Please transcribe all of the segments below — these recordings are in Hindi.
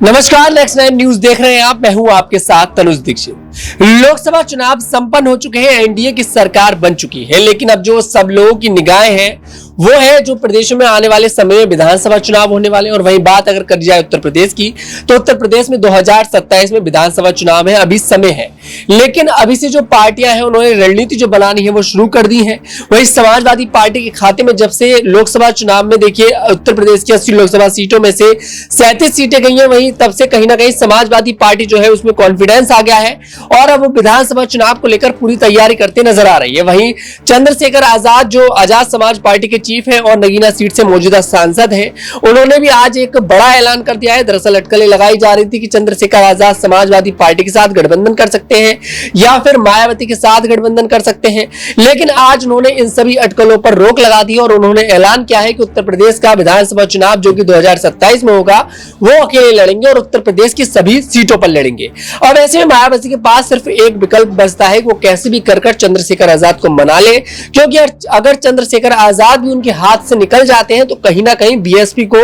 नमस्कार, नेक्स्ट 9 न्यूज देख रहे हैं आप। मैं हूं आपके साथ तनुज दीक्षित। लोकसभा चुनाव संपन्न हो चुके हैं, एनडीए की सरकार बन चुकी है, लेकिन अब जो सब लोगों की निगाहें हैं वो है जो प्रदेशों में आने वाले समय में विधानसभा चुनाव होने वाले। और वहीं बात अगर कर जाए उत्तर प्रदेश की, तो उत्तर प्रदेश में 2027 में विधानसभा चुनाव है, अभी समय है। लेकिन अभी से जो पार्टियां हैं उन्होंने रणनीति जो बनानी है वो शुरू कर दी है। वही समाजवादी पार्टी के खाते में जब से लोकसभा चुनाव में देखिए उत्तर प्रदेश की 80 लोकसभा सीटों में से 37 सीटें गई हैं, वहीं तब से कहीं ना कहीं समाजवादी पार्टी जो है उसमें कॉन्फिडेंस आ गया है और अब वो विधानसभा चुनाव को लेकर पूरी तैयारी करते नजर आ रही है। वहीं चंद्रशेखर आजाद जो आजाद समाज पार्टी के चीफ हैं और नगीना सीट से मौजूदा सांसद हैं, उन्होंने भी आज एक बड़ा ऐलान कर दिया है। दरअसल अटकलें लगाई जा रही थी कि चंद्रशेखर आजाद समाजवादी पार्टी के साथ गठबंधन कर सकते हैं या फिर मायावती के साथ गठबंधन कर सकते हैं, लेकिन आज उन्होंने इन सभी अटकलों पर रोक लगा दी और उन्होंने ऐलान किया है कि उत्तर प्रदेश का विधानसभा चुनाव जो कि 2027 में होगा वो अकेले लड़ेंगे और उत्तर प्रदेश की सभी सीटों पर लड़ेंगे। और ऐसे में मायावती के पास सिर्फ एक विकल्प बचता है कि वो कैसे भी कर चंद्रशेखर आजाद को मना ले, क्योंकि अगर चंद्रशेखर आजाद भी उनके हाथ से निकल जाते हैं तो कहीं ना कहीं बीएसपी को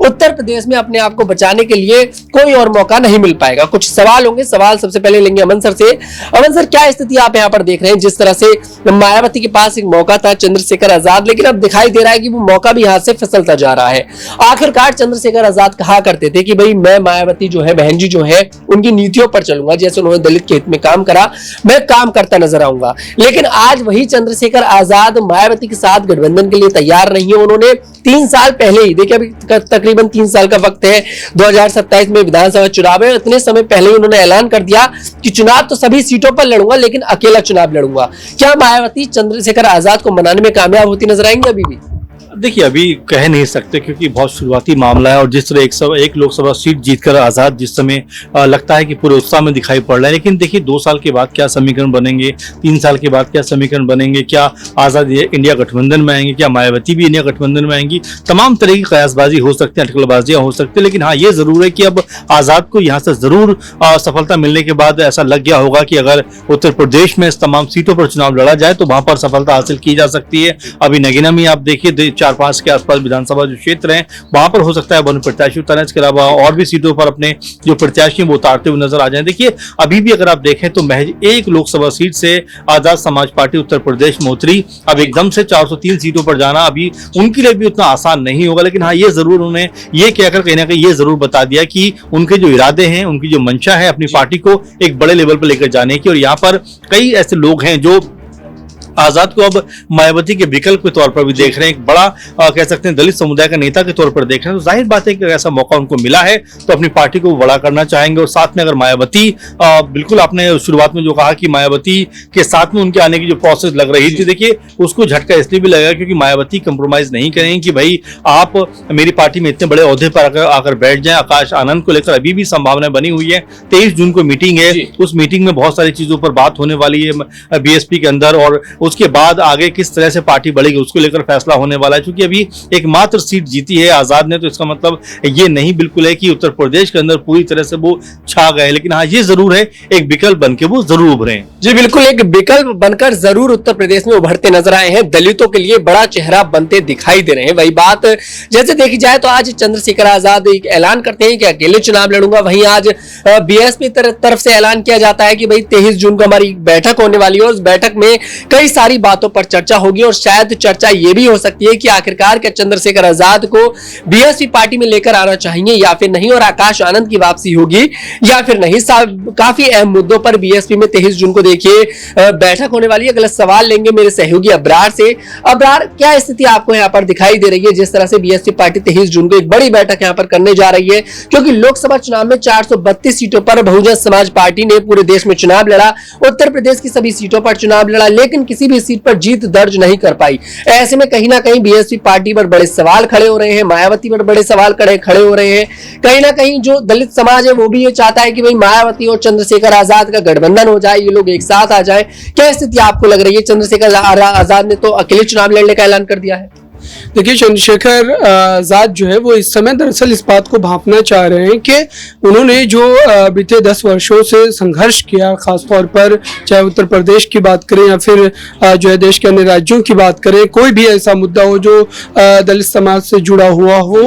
उत्तर प्रदेश में अपने आप को बचाने के लिए कोई और मौका नहीं मिल पाएगा। कुछ सवाल होंगे, सवाल सबसे पहले लेंगे अमन सर से। अमन सर, क्या स्थिति आप यहाँ पर देख रहे हैं? जिस तरह से मायावती के पास एक मौका था चंद्रशेखर आजाद, लेकिन अब दिखाई दे रहा है कि वो मौका भी हाथ से फिसलता जा रहा है। आखिरकार चंद्रशेखर आजाद कहा करते थे कि भाई मैं मायावती जो है, बहन जी जो है, उनकी नीतियों पर चलूंगा, जैसे उन्होंने दलित के हित में काम करा मैं काम करता नजर आऊंगा। लेकिन आज वही चंद्रशेखर आजाद मायावती के साथ गठबंधन के लिए तैयार नहीं है। उन्होंने 3 साल पहले ही, देखिए अभी तकरीबन 3 साल का वक्त है, 2027 में विधानसभा चुनाव है, इतने समय पहले ही उन्होंने ऐलान कर दिया कि चुनाव तो सभी सीटों पर लड़ूंगा लेकिन अकेला चुनाव लड़ूंगा। क्या मायावती चंद्रशेखर आजाद को मनाने में कामयाब होती नजर आएंगे? अभी भी देखिए अभी कह नहीं सकते क्योंकि बहुत शुरुआती मामला है और जिस तरह एक लोकसभा सीट जीतकर आजाद जिस समय लगता है कि पूरे उत्साह में दिखाई पड़ रहा है, लेकिन देखिए 2 साल के बाद क्या समीकरण बनेंगे, 3 साल के बाद क्या समीकरण बनेंगे, क्या आजाद इंडिया गठबंधन में आएंगे, क्या मायावती भी इंडिया गठबंधन में आएंगी, तमाम तरह की कयासबाजी हो सकती है, अटकलबाजियां हो सकती है। लेकिन हाँ, ये जरूर है कि अब आजाद को यहाँ से जरूर सफलता मिलने के बाद ऐसा लग गया होगा कि अगर उत्तर प्रदेश में इस तमाम सीटों पर चुनाव लड़ा जाए तो वहां पर सफलता हासिल की जा सकती है। अभी नगीना में आप देखिए 4-5 के आसपास विधानसभा जो क्षेत्र हैं वहां पर हो सकता है वन प्रत्याशी उतारने, इसके अलावा और भी सीटों पर अपने जो प्रत्याशी वो उतारते हुए नजर आ जाए। देखिए अभी भी अगर आप देखें तो महज एक लोकसभा सीट से आजाद समाज पार्टी उत्तर प्रदेश में उतरी, अब एकदम से 403 सीटों पर जाना अभी उनके लिए भी उतना आसान नहीं होगा। लेकिन हाँ, ये जरूर उन्होंने ये कहकर कहीं ना कहीं ये जरूर बता दिया कि उनके जो इरादे हैं, उनकी जो मंशा है अपनी पार्टी को एक बड़े लेवल पर लेकर जाने की, और यहाँ पर कई ऐसे लोग हैं जो आजाद को अब मायावती के विकल्प के तौर पर भी देख रहे हैं, एक बड़ा कह सकते हैं दलित समुदाय का नेता के तौर पर देख रहे हैं। तो जाहिर बात है कि ऐसा मौका उनको मिला है तो अपनी पार्टी को बड़ा करना चाहेंगे। और साथ में अगर मायावती बिल्कुल आपने शुरुआत में जो कहा कि मायावती के साथ में उनके आने की जो प्रोसेस लग रही थी, देखिए उसको झटका इसलिए भी लगेगा क्योंकि मायावती कंप्रोमाइज नहीं करेंगे कि भाई आप मेरी पार्टी में इतने बड़े ओहदे पर आकर बैठ जाए। आकाश आनंद को लेकर अभी भी संभावना बनी हुई है, 23 जून को मीटिंग है, उस मीटिंग में बहुत सारी चीजों पर बात होने वाली है बीएसपी के अंदर, और उसके बाद आगे किस तरह से पार्टी बढ़ेगी उसको लेकर फैसला होने वाला है। क्योंकि अभी एकमात्र सीट जीती है आजाद ने, तो इसका मतलब ये नहीं बिल्कुल है कि उत्तर प्रदेश के अंदर पूरी तरह से वो छा गए, लेकिन हाँ ये जरूर है एक विकल्प बनकर वो जरूर उभरे। जी बिल्कुल, एक विकल्प बनकर जरूर उत्तर प्रदेश में उभरते नजर आए हैं, दलितों के लिए बड़ा चेहरा बनते दिखाई दे रहे हैं। वही बात जैसे देखी जाए तो आज चंद्रशेखर आजाद एक ऐलान करते हैं कि अकेले चुनाव लड़ूंगा। वहीं आज बीएसपी तरफ से ऐलान किया जाता है कि भाई 23 जून को हमारी बैठक होने वाली है, उस बैठक में कई सारी बातों पर चर्चा होगी और शायद चर्चा ये भी हो सकती है कि आखिरकार क्या चंद्रशेखर आजाद को बीएसपी पार्टी में लेकर आना चाहिए या फिर नहीं, और आकाश आनंद की वापसी होगी या फिर नहीं। काफी अहम मुद्दों पर बीएसपी में 23 जून को देखिए बैठक होने वाली है। अगला सवाल लेंगे मेरे सहयोगी अब्रार से। अब्रार, क्या स्थिति आपको यहाँ पर दिखाई दे रही है जिस तरह से बीएसपी पार्टी 23 जून को एक बड़ी बैठक यहाँ पर करने जा रही है? क्योंकि लोकसभा चुनाव में 432 सीटों पर बहुजन समाज पार्टी ने पूरे देश में चुनाव लड़ा, उत्तर प्रदेश की सभी सीटों पर चुनाव लड़ा, लेकिन किसी भी सीट पर जीत दर्ज नहीं कर पाई। ऐसे में कहीं ना कहीं बीएसपी पार्टी पर बड़े सवाल खड़े हो रहे हैं, मायावती पर बड़े सवाल खड़े हो रहे हैं। कहीं ना कहीं जो दलित समाज है वो भी ये चाहता है कि भाई मायावती और चंद्रशेखर आजाद का गठबंधन हो जाए, ये लोग एक साथ आ जाए। क्या स्थिति आपको लग रही है? चंद्रशेखर आजाद ने तो अकेले चुनाव लड़ने का ऐलान कर दिया है। देखिए, चंद्रशेखर आजाद जो है वो इस समय दरअसल इस बात को भांपना चाह रहे हैं कि उन्होंने जो बीते 10 वर्षों से संघर्ष किया, खासतौर पर चाहे उत्तर प्रदेश की बात करें या फिर जो है देश के अन्य राज्यों की बात करें, कोई भी ऐसा मुद्दा हो जो दलित समाज से जुड़ा हुआ हो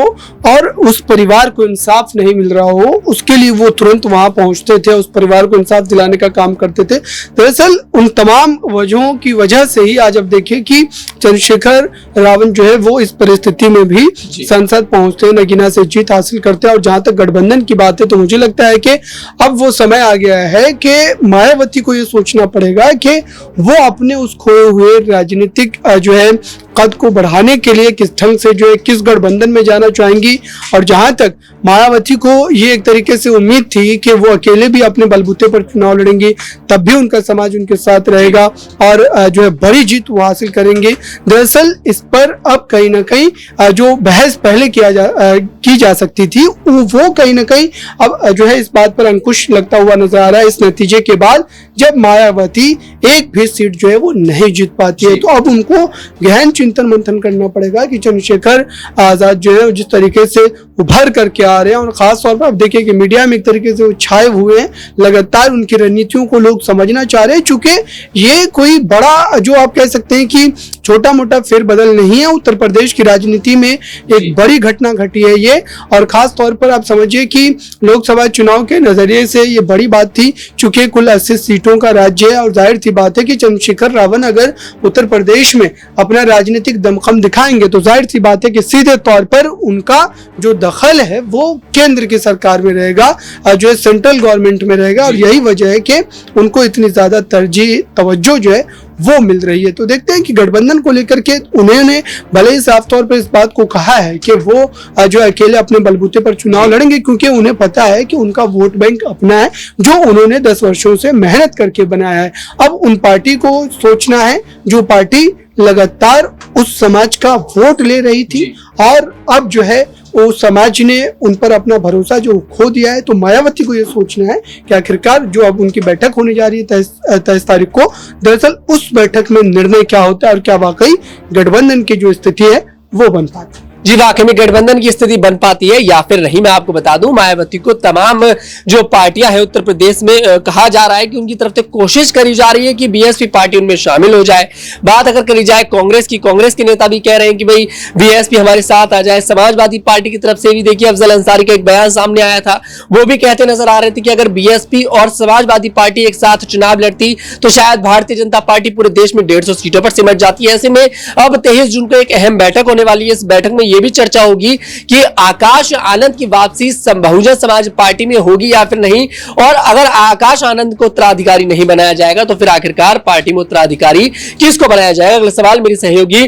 और उस परिवार को इंसाफ नहीं मिल रहा हो, उसके लिए वो तुरंत वहां पहुंचते थे, उस परिवार को इंसाफ दिलाने का काम करते थे। दरअसल उन तमाम वजहों की वजह से ही आज अब देखिए कि चंद्रशेखर रावण जो है वो इस परिस्थिति में भी संसद पहुंचते, नगीना से जीत हासिल करते हैं। और जहां तक गठबंधन की बात है तो मुझे लगता है कि अब वो समय आ गया है कि मायावती को ये सोचना पड़ेगा कि वो अपने उस खोए हुए राजनीतिक जो है कद को बढ़ाने के लिए किस ढंग से जो है किस गठबंधन में जाना चाहेंगी। और जहां तक मायावती को ये एक तरीके से उम्मीद थी कि वो अकेले भी अपने बलबूते पर चुनाव लड़ेंगी, तब भी उनका समाज उनके साथ रहेगा और जो है बड़ी जीत वो हासिल करेंगे। दरअसल इस पर अब कहीं ना कहीं जो बहस पहले की जा सकती थी वो कहीं ना कहीं अब जो है इस बात पर अंकुश लगता हुआ नजर आ रहा है इस नतीजे के बाद, जब मायावती एक भी सीट जो है वो नहीं जीत पाती है। तो अब उनको गहन चिंतन मंथन करना पड़ेगा कि चंद्रशेखर आजाद जो है जिस तरीके से उभर करके आ रहे हैं, और खास तौर पर आप देखिए कि मीडिया में एक तरीके से वो छाए हुए हैं, लगातार उनकी रणनीतियों को लोग समझना चाह रहे हैं, चूंकि ये कोई बड़ा जो आप कह सकते हैं कि छोटा मोटा फेरबदल नहीं है, उत्तर प्रदेश की राजनीति में एक बड़ी घटना घटी है ये। और खास तौर पर आप समझिए कि लोकसभा चुनाव के नजरिए से ये बड़ी बात थी, चूंकि कुल 80 सीटों का राज्य है और जाहिर सी बात है कि चंद्रशेखर रावण अगर उत्तर प्रदेश में अपना राजनीतिक दमखम दिखाएंगे तो जाहिर सी बात है कि सीधे तौर पर उनका जो दखल है वो केंद्र की सरकार में रहेगा, जो है सेंट्रल गवर्नमेंट में रहेगा। और यही वजह है कि उनको इतनी ज्यादा तरजीह तवज्जो जो है वो मिल रही है। तो देखते हैं कि गठबंधन को लेकर के उन्होंने भले ही साफ तौर पर इस बात को कहा है कि वो जो अकेले अपने बलबूते पर चुनाव लड़ेंगे, क्योंकि उन्हें पता है कि उनका वोट बैंक अपना है जो उन्होंने 10 वर्षों से मेहनत करके बनाया है। अब उन पार्टी को सोचना है जो पार्टी लगातार उस समाज का वोट ले रही थी और अब जो है वो समाज ने उन पर अपना भरोसा जो खो दिया है। तो मायावती को ये सोचना है कि आखिरकार जो अब उनकी बैठक होने जा रही है 23 तारीख को, दरअसल उस बैठक में निर्णय क्या होता है और क्या वाकई गठबंधन की जो स्थिति है वो बन पाती है। जी, वाकई में गठबंधन की स्थिति बन पाती है या फिर नहीं, मैं आपको बता दूं मायावती को तमाम जो पार्टियां हैं उत्तर प्रदेश में कहा जा रहा है कि उनकी तरफ से कोशिश करी जा रही है कि बीएसपी पार्टी उनमें शामिल हो जाए। बात अगर करी जाए कांग्रेस की, कांग्रेस के नेता भी कह रहे हैं कि भाई बीएसपी हमारे साथ आ जाए। समाजवादी पार्टी की तरफ से भी देखिए अफजल अंसारी का एक बयान सामने आया था, वो भी कहते नजर आ रहे थे कि अगर बीएसपी और समाजवादी पार्टी एक साथ चुनाव लड़ती तो शायद भारतीय जनता पार्टी पूरे देश में 150 सीटों पर सिमट जाती है। ऐसे में अब 23 जून को एक अहम बैठक होने वाली है। इस बैठक में यह भी चर्चा होगी कि आकाश आनंद की वापसी बहुजन समाज पार्टी में होगी या फिर नहीं, और अगर आकाश आनंद को उत्तराधिकारी नहीं बनाया जाएगा तो फिर आखिरकार पार्टी में उत्तराधिकारी किसको बनाया जाएगा। अगला सवाल मेरी सहयोगी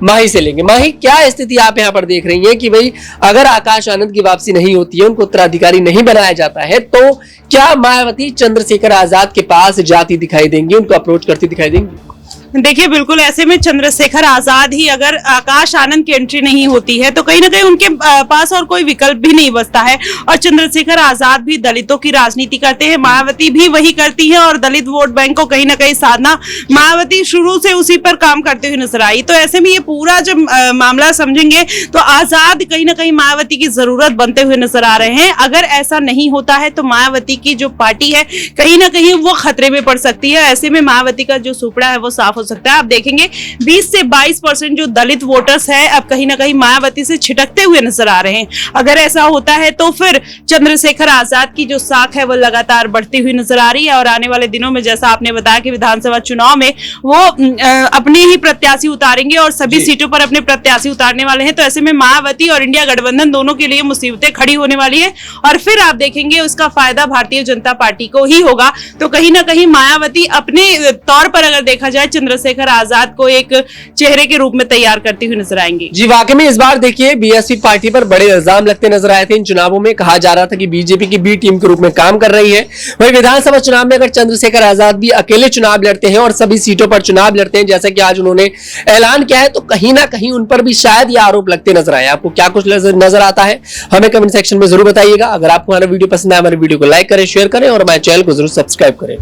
माही से लेंगे। माही, क्या स्थिति आप यहां पर देख रही हैं कि भाई अगर आकाश आनंद की वापसी नहीं होती है, उनको उत्तराधिकारी नहीं बनाया जाता है, तो क्या मायावती चंद्रशेखर आजाद के पास जाती दिखाई देंगी, उनको अप्रोच करती दिखाई देंगी? देखिए, बिल्कुल ऐसे में चंद्रशेखर आजाद ही अगर आकाश आनंद की एंट्री नहीं होती है तो कहीं ना कहीं उनके पास और कोई विकल्प भी नहीं बचता है। और चंद्रशेखर आजाद भी दलितों की राजनीति करते हैं, मायावती भी वही करती है और दलित वोट बैंक को कहीं ना कहीं साधना मायावती शुरू से उसी पर काम करते हुए नजर आई। तो ऐसे में ये पूरा जब मामला समझेंगे तो आजाद कहीं ना कहीं मायावती की जरूरत बनते हुए नजर आ रहे हैं। अगर ऐसा नहीं होता है तो मायावती की जो पार्टी है कहीं ना कहीं वो खतरे में पड़ सकती है। ऐसे में मायावती का जो सुपड़ा है वो साफ हो सकता है। आप देखेंगे 20 से 22% जो दलित वोटर्स है अब कहीं ना कहीं मायावती से छिटकते हुए नजर आ रहे हैं। अगर ऐसा होता है तो फिर चंद्रशेखर आजाद की जो साख है वो लगातार बढ़ती हुई नजर आ रही है और आने वाले दिनों में जैसा आपने बताया कि विधानसभा चुनाव में वो अपने ही प्रत्याशी उतारेंगे और सभी सीटों पर अपने प्रत्याशी उतारने वाले हैं। तो ऐसे में मायावती और इंडिया गठबंधन दोनों के लिए मुसीबतें खड़ी होने वाली है और फिर आप देखेंगे उसका फायदा भारतीय जनता पार्टी को ही होगा। तो कहीं ना कहीं मायावती अपने तौर पर अगर देखा जाए चंद्रशेखर आजाद को एक चेहरे के रूप में तैयार करती हुई नजर आएंगी। जी, वाकई में इस बार देखिए बीएसपी पार्टी पर बड़े इल्जाम लगते नजर आए थे। इन चुनावों में कहा जा रहा था कि बीजेपी की बी टीम के रूप में काम कर रही है। वही विधानसभा चुनाव में अगर चंद्रशेखर आजाद भी अकेले चुनाव लड़ते हैं और सभी सीटों पर चुनाव लड़ते हैं जैसा कि आज उन्होंने ऐलान किया है, तो कहीं ना कहीं उन पर भी शायद ये आरोप लगते नजर आए। आपको क्या कुछ नजर आता है हमें कमेंट सेक्शन में जरूर बताइएगा। अगर आपको हमारा वीडियो पसंद है, हमारे वीडियो को लाइक करें, शेयर करें और हमारे चैनल को जरूर सब्सक्राइब करें।